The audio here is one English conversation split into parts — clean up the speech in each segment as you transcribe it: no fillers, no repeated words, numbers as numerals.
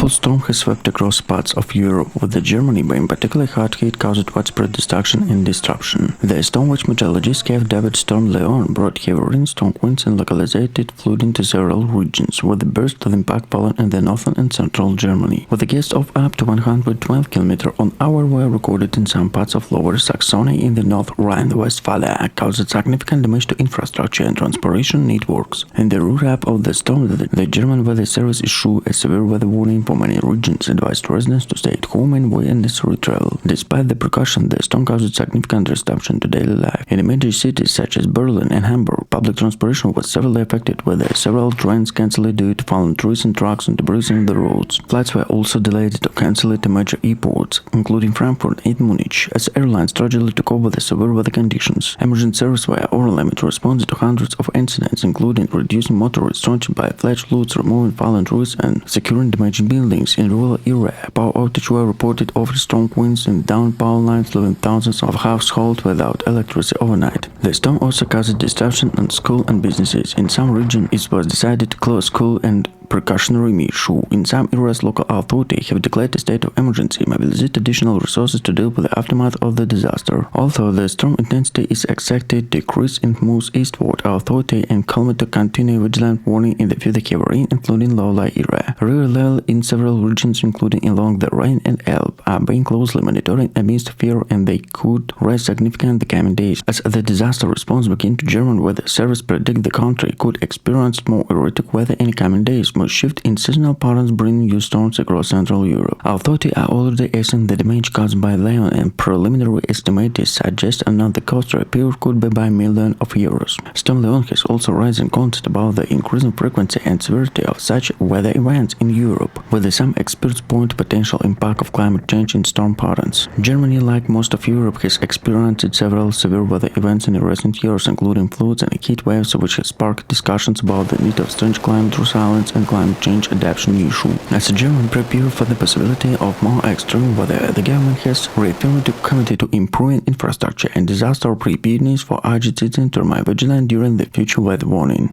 powerful storm has swept across parts of Europe, with Germany being particularly hard hit caused widespread destruction and disruption. The storm, which meteorologists have dubbed Storm Leon, brought heavy rain, strong winds and localized flooding to several regions, with the burst of impact falling in the northern and central Germany. With a gust of up to 112 km/h were recorded in some parts of Lower Saxony in the north Rhine-Westphalia, caused significant damage to infrastructure and transportation networks. In the run-up of the storm, the German Weather Service issued a severe weather warning for many regions, advised residents to stay at home and avoid unnecessary travel. Despite the precaution, the storm caused significant disruption to daily life. In major cities such as Berlin and Hamburg, public transportation was severely affected, with several trains cancelled due to fallen trees and trucks and debris on the roads. Flights were also delayed or cancelled at major airports, including Frankfurt and Munich, as airlines struggled to cope with the severe weather conditions. Emergency services were overwhelmed to respond to hundreds of incidents, including reducing motorists stranded by flash floods, removing fallen trees, and securing damaged buildings. In rural areas, power outages were reported over strong winds and down power lines, leaving thousands of households without electricity overnight. The storm also caused disruption on schools and businesses. In some regions, it was decided to close schools and precautionary measures. In some areas, local authorities have declared a state of emergency, mobilized additional resources to deal with the aftermath of the disaster. Although the storm intensity is expected to decrease and moves eastward, authorities and climate to continue vigilant warning in the future heavy rain, including low-lying area. River level in several regions, including along the Rhine and Elbe, are being closely monitored amidst fear, and they could rise significantly in the coming days. As the disaster response begins, German weather service predict the country could experience more erratic weather in the coming days. More shift in seasonal patterns bring new storms across Central Europe. Authorities are already assessing the damage caused by Leon, and preliminary estimates suggest another cost repair could be by millions of euros. Storm Leon has also raised concerns about the increasing frequency and severity of such weather events in Europe, with some experts point to potential impact of climate change in storm patterns. Germany, like most of Europe, has experienced several severe weather events in recent years, including floods and heat waves, which has sparked discussions about the need of strange climate resilience and climate change adaptation issue. As Germany prepare for the possibility of more extreme weather, the government has reaffirmed the commitment to improving infrastructure and disaster preparedness for urgent citizens to remain vigilant during the future weather warning.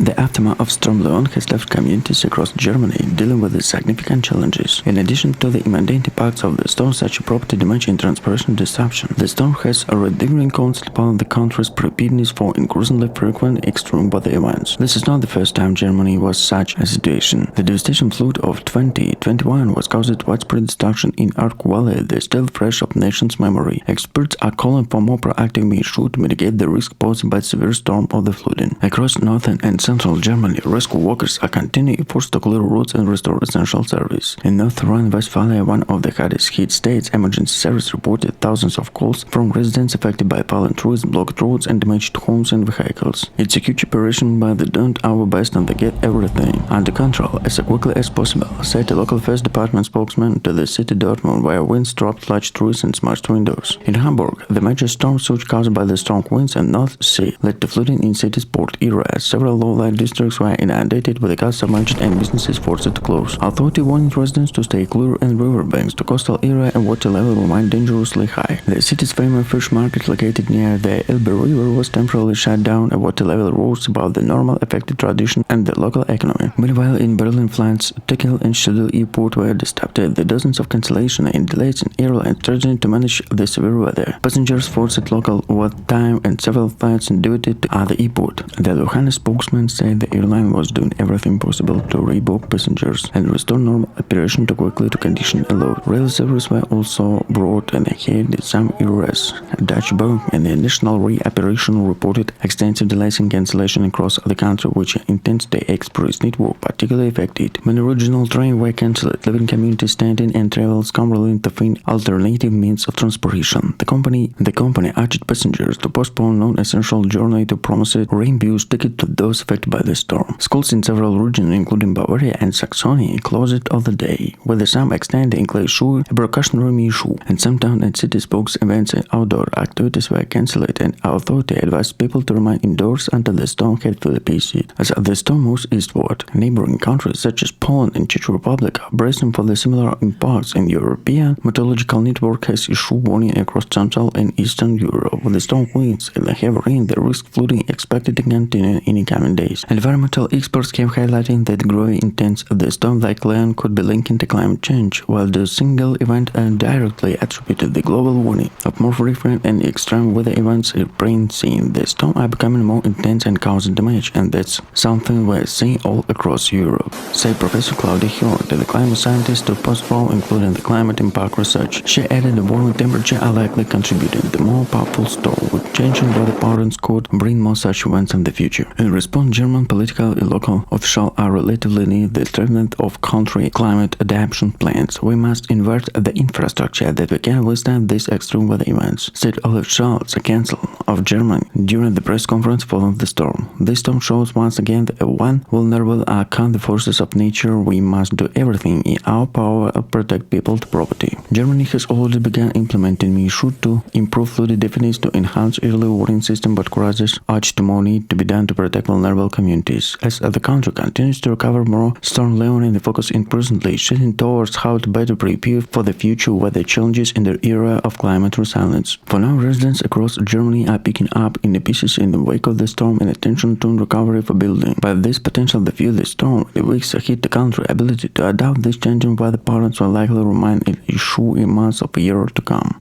The aftermath of Storm Leon has left communities across Germany dealing with significant challenges. In addition to the immediate impacts of the storm, such as property damage and transportation disruption, the storm has a redeeming concept upon the country's preparedness for increasingly frequent extreme weather events. This is not the first time Germany was such a situation. The devastation flood of 2021 was caused widespread destruction in Arc Valley, the still fresh of nation's memory. Experts are calling for more proactive measures to mitigate the risk posed by the severe storm of the flooding. Across northern and central Germany, rescue workers are continuing efforts to clear roads and restore essential service. In North Rhine-Westphalia, one of the hardest hit states, emergency service reported thousands of calls from residents affected by fallen trees, blocked roads, and damaged homes and vehicles. It's a huge operation, but they don't our best and they get everything under control as quickly as possible, said a local first department spokesman to the city Dortmund, where winds dropped large trees and smashed windows. In Hamburg, the major storm surge caused by the strong winds and North Sea led to flooding in city's port areas. Several low-lying districts were inundated, with the gas submerged and businesses forced to close. Authority warned residents to stay clear and riverbanks to coastal area, and water level remained dangerously high. The city's famous fish market, located near the Elbe River, was temporarily shut down. A water level rose above the normal, affected tradition and the local economy. Meanwhile, in Berlin, flights to Kiel and Schedel airport were disrupted. The dozens of cancellations and delays in airlines strategy to manage the severe weather. Passengers forced local wait time and several flights diverted to other airport. The Lufthansa spokesman said the airline was doing everything possible to rebook passengers and restore normal operation too quickly to condition allowed. Rail services were also brought ahead in some areas. Dutch Bank and the National Re-Operation reported extensive delays and cancellation across the country, which intends the express network particularly affected. Many regional trains were cancelled, leaving communities standing and travelers scrambling to find alternative means of transportation. The company urged passengers to postpone non-essential journey to promise reimburse tickets to those affected by the the storm. Schools in several regions, including Bavaria and Saxony, closed all the day, with some extending Schuhe, a precautionary measure, and some town and city spokes events and outdoor activities were cancelled, and authority advised people to remain indoors until the storm had fully passed. As the storm moves eastward, neighboring countries such as Poland and Czech Republic are bracing for the similar impacts, and the European Meteorological Network has issued warning across Central and Eastern Europe. With the strong winds and the heavy rain, the risk flooding expected to continue in the coming days. Environmental experts kept highlighting that growing intense of the storm like Leon could be linked to climate change, while the single event directly attributed the global warning of more frequent and extreme weather events being seen. The storm are becoming more intense and causing damage, and that's something we're seeing all across Europe, said Professor Claudia Horn, the climate scientist to Post-Row, including the climate impact research. She added the warming temperature are likely contributing to the more powerful storm, with changing weather patterns could bring more such events in the future. In response, German political and local officials are relatively near the treatment of country climate adaptation plans. We must invert the infrastructure that we can withstand these extreme weather events, said Olaf Scholz, the Chancellor of Germany, during the press conference following the storm. This storm shows once again that one vulnerable are the forces of nature. We must do everything in our power to protect people's property. Germany has already begun implementing measures to improve flood defense to enhance early warning system, but crisis urge to more need to be done to protect vulnerable communities. As the country continues to recover more, Storm Leon and the focus increasingly shifting towards how to better prepare for the future weather challenges in the era of climate resilience. For now, residents across Germany are picking up in the pieces in the wake of the storm and attention to recovery for building. But this potential to fuel the storm, the weeks ahead, the country's ability to adapt these changing weather patterns will likely remain an issue in months of a year to come.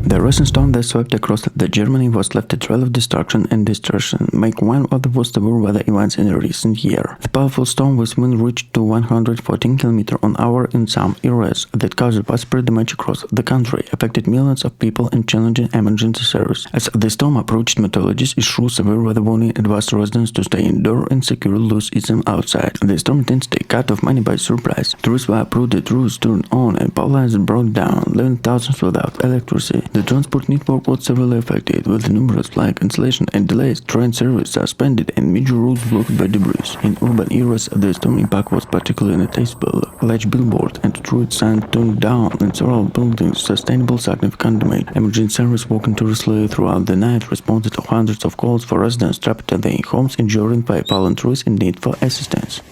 The recent storm that swept across Germany was left a trail of destruction and destruction, making one of the worst severe weather events in a recent year. The powerful storm with wind reached to 114 km/h in some areas that caused widespread damage across the country, affected millions of people and challenging emergency service. As the storm approached, meteorologists issued severe weather warning, advised residents to stay indoors and secure looseism outside. The storm intensity caught off many by surprise. Trees were uprooted, roofs turned on, and power lines broke down, leaving thousands without electricity. The transport network was severely affected, with numerous flight cancellation and delays, train service suspended, and major roads blocked by debris. In urban areas, the storm impact was particularly noticeable. Large billboards and street signs turned down, and several buildings sustainable significant damage. Emergency service working tirelessly throughout the night responded to hundreds of calls for residents trapped in their homes, enduring by fallen trees in need for assistance.